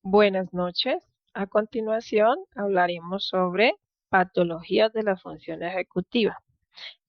Buenas noches. A continuación hablaremos sobre patologías de la función ejecutiva.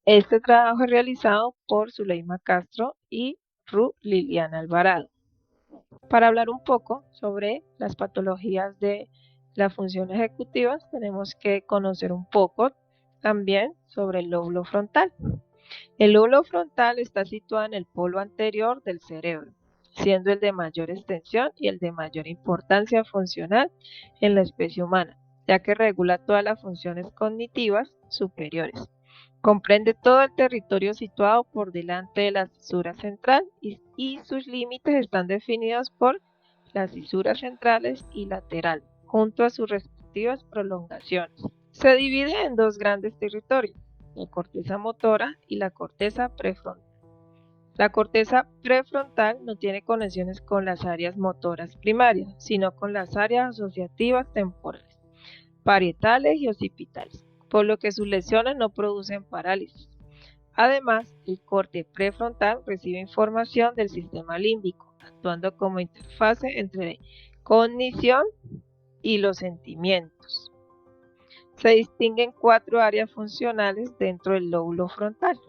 Este trabajo es realizado por Zuleima Castro y Ru Liliana Alvarado. Para hablar un poco sobre las patologías de la función ejecutiva, tenemos que conocer un poco también sobre el lóbulo frontal. El lóbulo frontal está situado en el polo anterior del cerebro, siendo el de mayor extensión y el de mayor importancia funcional en la especie humana, ya que regula todas las funciones cognitivas superiores. Comprende todo el territorio situado por delante de la cisura central y sus límites están definidos por las cisuras centrales y lateral, junto a sus respectivas prolongaciones. Se divide en dos grandes territorios, la corteza motora y la corteza prefrontal. La corteza prefrontal no tiene conexiones con las áreas motoras primarias, sino con las áreas asociativas temporales, parietales y occipitales, por lo que sus lesiones no producen parálisis. Además, el corte prefrontal recibe información del sistema límbico, actuando como interfase entre cognición y los sentimientos. Se distinguen cuatro áreas funcionales dentro del lóbulo frontal: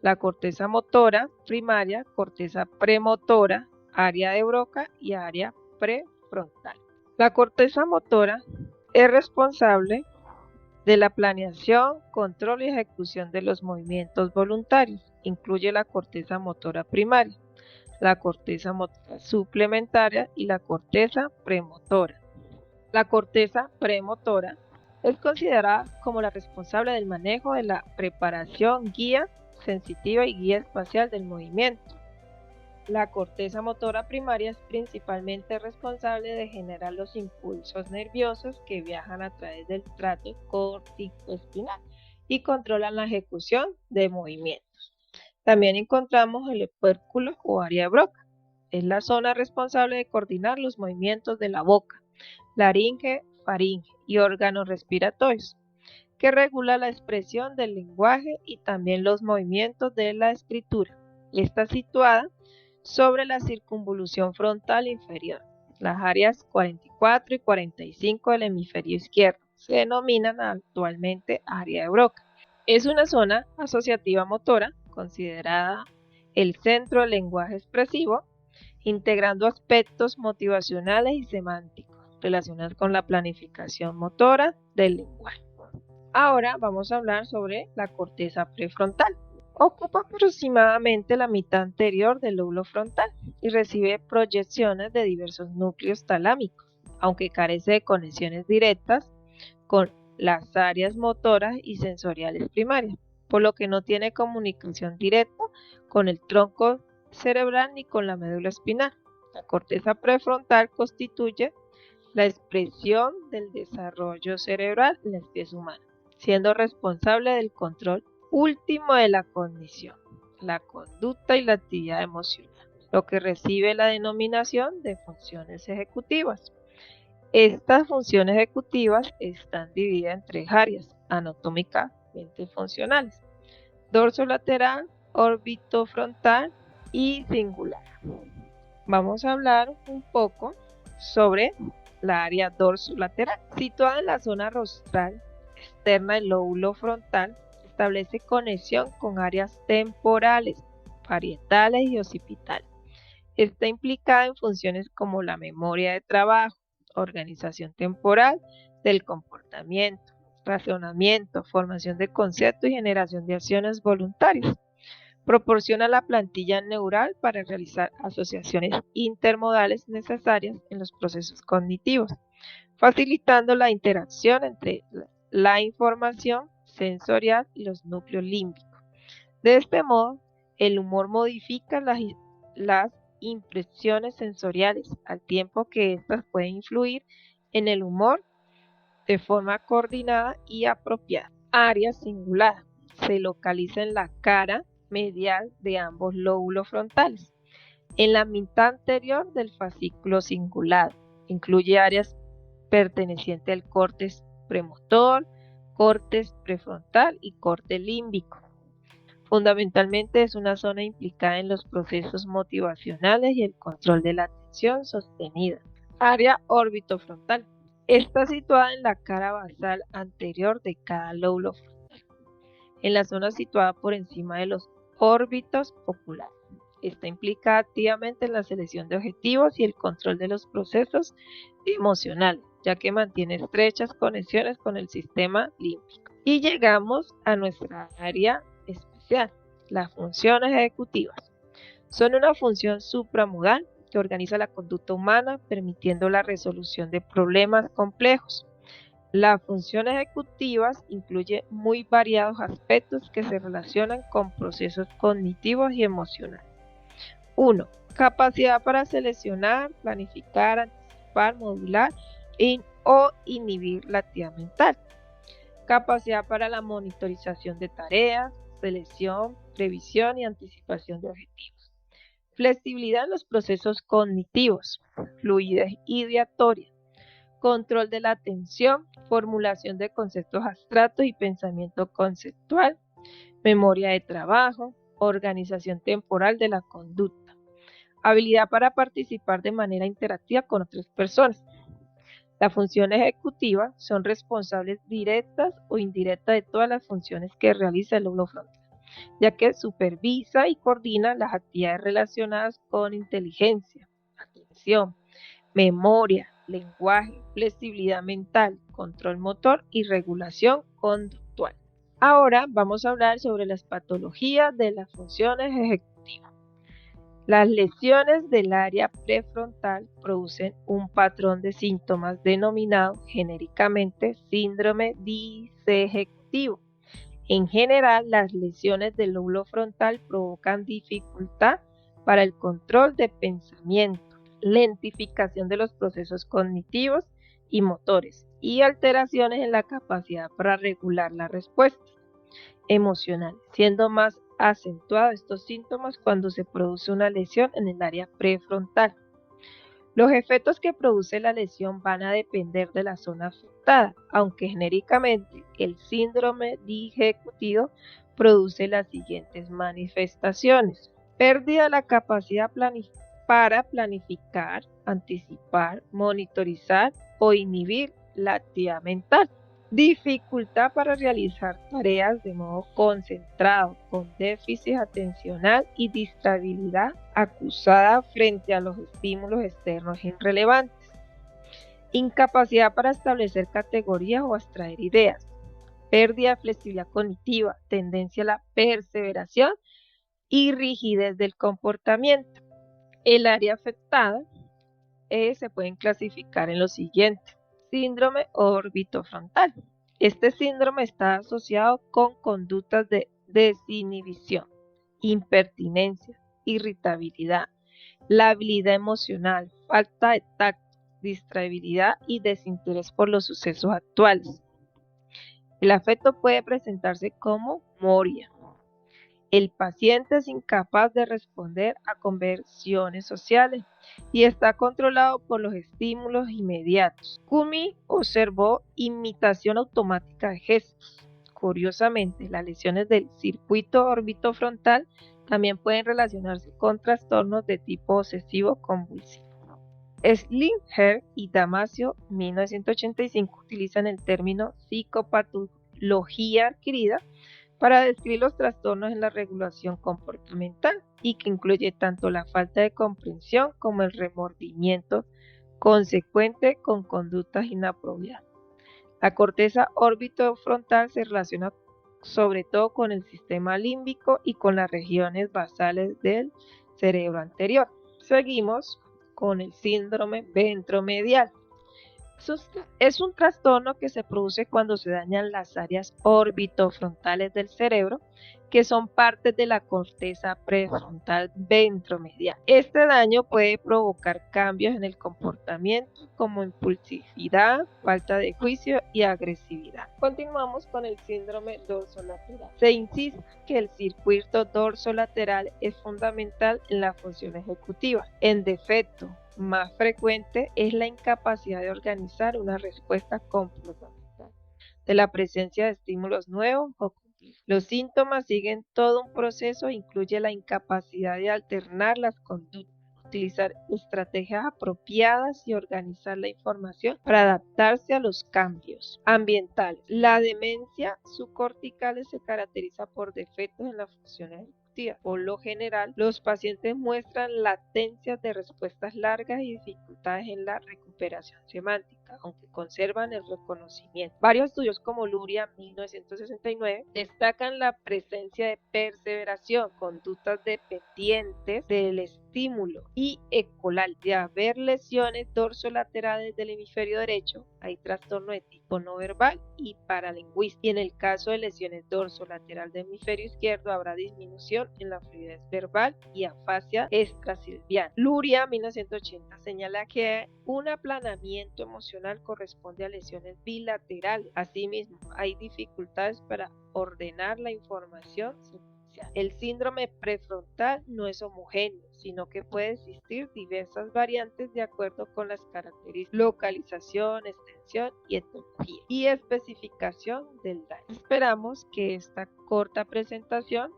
la corteza motora primaria, corteza premotora, área de Broca y área prefrontal. La corteza motora es responsable de la planeación, control y ejecución de los movimientos voluntarios. Incluye la corteza motora primaria, la corteza motora suplementaria y la corteza premotora. La corteza premotora es considerada como la responsable del manejo de la preparación, guía sensitiva y guía espacial del movimiento. La corteza motora primaria es principalmente responsable de generar los impulsos nerviosos que viajan a través del tracto córtico-espinal y controlan la ejecución de movimientos. También encontramos el opérculo o área de Broca. Es la zona responsable de coordinar los movimientos de la boca, laringe, faringe y órganos respiratorios, que regula la expresión del lenguaje y también los movimientos de la escritura. Está situada sobre la circunvolución frontal inferior. Las áreas 44 y 45 del hemisferio izquierdo se denominan actualmente área de Broca. Es una zona asociativa motora considerada el centro del lenguaje expresivo, integrando aspectos motivacionales y semánticos relacionados con la planificación motora del lenguaje. Ahora vamos a hablar sobre la corteza prefrontal. Ocupa aproximadamente la mitad anterior del lóbulo frontal y recibe proyecciones de diversos núcleos talámicos, aunque carece de conexiones directas con las áreas motoras y sensoriales primarias, por lo que no tiene comunicación directa con el tronco cerebral ni con la médula espinal. La corteza prefrontal constituye la expresión del desarrollo cerebral en la especie humana, siendo responsable del control último de la cognición, la conducta y la actividad emocional, lo que recibe la denominación de funciones ejecutivas. Estas funciones ejecutivas están divididas en tres áreas anatómicamente funcionales: dorso lateral, orbitofrontal y singular. Vamos a hablar un poco sobre la área dorsolateral, situada en la zona rostral externa del lóbulo frontal. Establece conexión con áreas temporales, parietales y occipitales. Está implicada en funciones como la memoria de trabajo, organización temporal del comportamiento, razonamiento, formación de conceptos y generación de acciones voluntarias. Proporciona la plantilla neural para realizar asociaciones intermodales necesarias en los procesos cognitivos, facilitando la interacción entre la información sensorial y los núcleos límbicos. De este modo, el humor modifica las impresiones sensoriales, al tiempo que éstas pueden influir en el humor de forma coordinada y apropiada. Área singular. Se localiza en la cara medial de ambos lóbulos frontales, en la mitad anterior del fascículo cingulado. Incluye áreas pertenecientes al córtex premotor, córtex prefrontal y corte límbico. Fundamentalmente es una zona implicada en los procesos motivacionales y el control de la atención sostenida. Área orbitofrontal. Está situada en la cara basal anterior de cada lóbulo frontal, en la zona situada por encima de los órbitos oculares. Esta implica activamente en la selección de objetivos y el control de los procesos emocionales, ya que mantiene estrechas conexiones con el sistema límbico. Y llegamos a nuestra área especial, las funciones ejecutivas. Son una función supramodal que organiza la conducta humana, permitiendo la resolución de problemas complejos. Las funciones ejecutivas incluyen muy variados aspectos que se relacionan con procesos cognitivos y emocionales. 1. Capacidad para seleccionar, planificar, anticipar, modular o inhibir la actividad mental. Capacidad para la monitorización de tareas, selección, previsión y anticipación de objetivos. Flexibilidad en los procesos cognitivos, fluidez ideatoria, control de la atención, formulación de conceptos abstractos y pensamiento conceptual, memoria de trabajo, organización temporal de la conducta, habilidad para participar de manera interactiva con otras personas. Las funciones ejecutivas son responsables directas o indirectas de todas las funciones que realiza el lóbulo frontal, ya que supervisa y coordina las actividades relacionadas con inteligencia, atención, memoria, lenguaje, flexibilidad mental, control motor y regulación conductual. Ahora vamos a hablar sobre las patologías de las funciones ejecutivas. Las lesiones del área prefrontal producen un patrón de síntomas denominado genéricamente síndrome disejectivo. En general, las lesiones del lóbulo frontal provocan dificultad para el control de pensamiento, lentificación de los procesos cognitivos y motores y alteraciones en la capacidad para regular la respuesta emocional, siendo más acentuados estos síntomas cuando se produce una lesión en el área prefrontal. Los efectos que produce la lesión van a depender de la zona afectada, aunque genéricamente el síndrome disejectivo produce las siguientes manifestaciones: pérdida de la capacidad para planificar, anticipar, monitorizar o inhibir la actividad mental. Dificultad para realizar tareas de modo concentrado, con déficit atencional y distractibilidad acusada frente a los estímulos externos irrelevantes. Incapacidad para establecer categorías o abstraer ideas. Pérdida de flexibilidad cognitiva, tendencia a la perseveración y rigidez del comportamiento. El área afectada se pueden clasificar en lo siguiente. Síndrome orbitofrontal. Este síndrome está asociado con conductas de desinhibición, impertinencia, irritabilidad, labilidad emocional, falta de tacto, distractibilidad y desinterés por los sucesos actuales. El afecto puede presentarse como moria. El paciente es incapaz de responder a conversiones sociales y está controlado por los estímulos inmediatos. Kumi observó imitación automática de gestos. Curiosamente, las lesiones del circuito orbitofrontal también pueden relacionarse con trastornos de tipo obsesivo compulsivo. Slinger y Damasio, 1985, utilizan el término psicopatología adquirida para describir los trastornos en la regulación comportamental y que incluye tanto la falta de comprensión como el remordimiento consecuente con conductas inapropiadas. La corteza orbitofrontal se relaciona sobre todo con el sistema límbico y con las regiones basales del cerebro anterior. Seguimos con el síndrome ventromedial. Es un trastorno que se produce cuando se dañan las áreas orbitofrontales del cerebro, que son partes de la corteza prefrontal ventromedial. Este daño puede provocar cambios en el comportamiento como impulsividad, falta de juicio y agresividad. Continuamos con el síndrome dorsolateral. Se insiste que el circuito dorsolateral es fundamental en la función ejecutiva. En defecto más frecuente es la incapacidad de organizar una respuesta comportamental de la presencia de estímulos nuevos o continuos. Los síntomas siguen todo un proceso e incluye la incapacidad de alternar las conductas, utilizar estrategias apropiadas y organizar la información para adaptarse a los cambios ambientales. La demencia subcortical se caracteriza por defectos en las funciones ejecutivas. Por lo general, los pacientes muestran latencias de respuestas largas y dificultades en la recuperación semántica, aunque conservan el reconocimiento. Varios estudios como Luria 1969 destacan la presencia de perseveración, conductas dependientes del estímulo y ecolal. De haber lesiones dorsolaterales del hemisferio derecho, hay trastorno de tipo no verbal y paralingüístico. Y en el caso de lesiones dorsolateral del hemisferio izquierdo, habrá disminución en la fluidez verbal y afasia extrasilviana. Luria 1980 señala que un aplanamiento emocional corresponde a lesiones bilaterales. Asimismo, hay dificultades para ordenar la información. El síndrome prefrontal no es homogéneo, sino que puede existir diversas variantes de acuerdo con las características, localización, extensión y etología y especificación del daño. Esperamos que esta corta presentación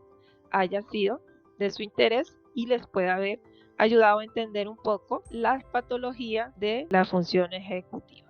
haya sido de su interés y les pueda haber ayudado a entender un poco las patologías de la función ejecutiva.